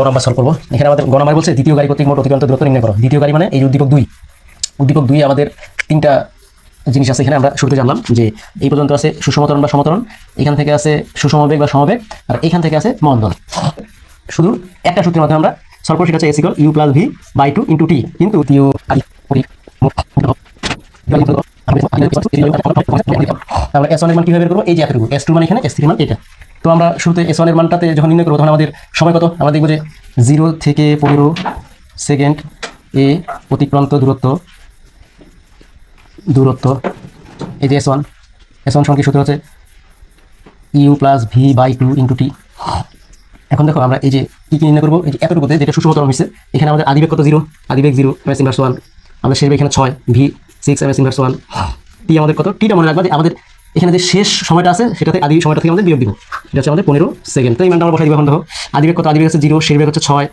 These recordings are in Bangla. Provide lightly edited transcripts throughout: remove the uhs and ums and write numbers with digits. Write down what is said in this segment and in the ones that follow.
নাম্বার সলভ করবো। এখানে আমাদের গ নাম্বার বলছে দ্বিতীয় গাড়ি কর্তৃক মোট অতিক্রান্ত দূরত্ব নির্ণয় করো। দ্বিতীয় গাড়ি মানে এই যে উদ্দীপক দুই আমাদের তিনটা জিনিস আছে। এখানে আমরা শুরুতে জানলাম যে এই পর্যন্ত আছে সুষমতরণ বা সমতরণ, এখান থেকে আছে সুষমবেগ বা সমবেগ, আর এখান থেকে আছে মন্দন। শুধু একটা সূত্রের মাধ্যমে আমরা সলভ করব, সেটা হচ্ছে s = u+v/2 * t। কিন্তু আমরা s1 এর মান কিভাবে বের করবো? এই যে এতটুকু, s2 মানে এখানে, s3 মানে এটা। তো আমরা শুরুতে s1 এর মানটাতে যখন নির্ণয় করবো তখন আমাদের সময় কত? আমরা দেখবো যে 0 থেকে 15 সেকেন্ড এ অতিক্রান্ত দূরত্ব এই যে s1 সমান কি সূত্র হচ্ছে u+v/2 * t। এখন দেখো আমরা এই যে কি নির্ণয় করবো, এই যে এতটুকুতে যেটা সুষমতরণ হয়েছে, এখানে আমাদের আদিবেগ কত? 0, আদিবেগ 0, ms * 1, আমাদের শেষ বেগ এখানে 6, v 6, ms * 1, t আমাদের কত? টিটা মনে রাখবা যে আমাদের এখানে যে শেষ সময়টা আছে সেটাতে আদি সময়টা থেকে আমাদের বিয়োগ দিব, এটা হচ্ছে আমাদের 15 সেকেন্ড। তো এই মানটা আমরা বসাই দিব। এখন দেখো আদিবেগ কত? আদিবেগ হচ্ছে 0, শেষ বেগ হচ্ছে 6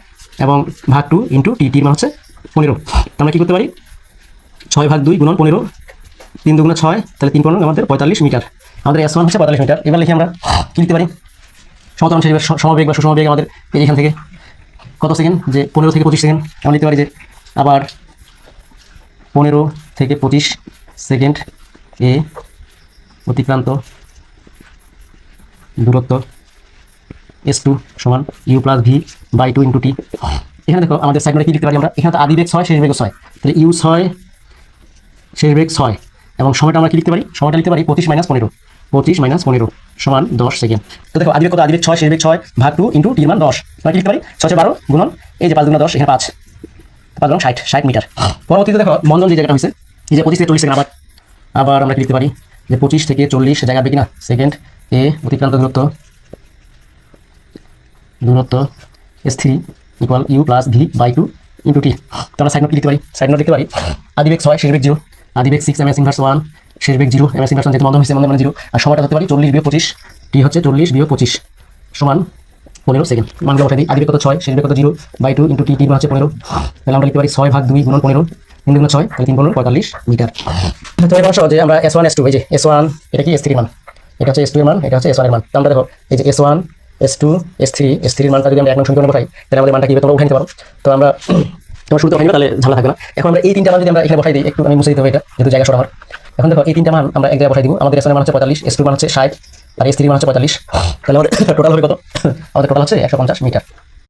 এবং ভাগ 2 * t, টির মান হচ্ছে 15। তো আমরা কি করতে পারি? 6/2 × 15, 3 × 6, তাহলে 3 × 15 আমাদের 45 মিটার। আমাদের s1 হচ্ছে 45 মিটার। এবার লিখে আমরা কি লিখতে পারি? সমতরণ শেষ বেগ, সমবেগ বা সুষমবেগ আমাদের এখান থেকে কত সেকেন্ড? যে 15 থেকে 25 সেকেন্ড। আমরা লিখতে পারি যে আবার 15 থেকে 25 সেকেন্ড এ অতিক্রান্ত দূরত্ব s2 সমান u+v/2 * t। এখানে দেখো আমাদের সাইড নোটে কি লিখতে পারি আমরা? এখানে তো আদিবেগ 6, শেষ বেগ 6, তাহলে u6 শেষ বেগ 6 এবং সময়টা আমরা কি লিখতে পারি? সময়টা লিখতে পারি 25 - 15, 25 - 15 সমান 10 সেকেন্ড। তো দেখো আদিবেগ কত? আদিবেগ 6, শেষ বেগ 6, ভাগ 2 * t এর মান 10। আমরা কি লিখতে পারি? 6 × 12 গুণন এই যে 5 × 10, এখানে 5 × 60 মিটার। পরবর্তীতে দেখো মন্দন যে জায়গাটা হয়েছে, এই যে 25 থেকে 40 সেকেন্ড, আবার আমরা কি লিখতে পারি যে 25 থেকে 40 জায়গা হবে কিনা সেকেন্ড এ অতিক্রান্ত দূরত্ব s3 = u+v/2 * t। তো আমরা সাইড নোট লিখতে পারি? সাইড নোট লিখতে পারি আদিবেগ 6, শেষ বেগ 0, আদিবেগ 6, ms * 1, শেষ বেগ 0, ms * 1 যেহেতু মন্দন হয়েছে, মন্দন মানে 0, আর সময়টা ধরতে পারি 40 - 25, t হচ্ছে 40 - 25 সমান 15 সেকেন্ড। মানগুলো বসাই দিই। আদিবেগ কত? 6, শেষ বেগ কত? 0/2 * t, টির মান হচ্ছে 15। তাহলে আমরা লিখতে পারি 6/2 × 15, 3 × 6, তাহলে 3 × 15 45 মিটার। তো এবার আসো যে আমরা s1 s2, এই যে s1 এটা কি s3 মান, এটা হচ্ছে s2 এর মান, এটা হচ্ছে s1 এর মান। তো আমরা দেখো এই যে s1 s2 s3 এর মানটা যদি আমরা এক নং সমীকরণে বসাই তাহলে আমাদের মানটা কি হবে তোমরা উঠাই নিতে পারো। তো আমরা তোমার শুরুতে উঠাই নিবা, তাহলে ঝামেলা থাকবে না। এখন আমরা এই তিনটা মান যদি আমরা এখানে বসাই দিই, একটু আমি মুছে দিতে হবে এটা যেহেতু জায়গা শর্ট আমার। এখন দেখো এই তিনটা মান আমরা এক জায়গায় বসাই দিব। আমাদের s1 এর মান হচ্ছে 45, s2 এর মান হচ্ছে 60 আর s3 এর মান হচ্ছে 45। তাহলে আমাদের টোটাল হবে কত? আমাদের টোটাল হচ্ছে 150 মিটার।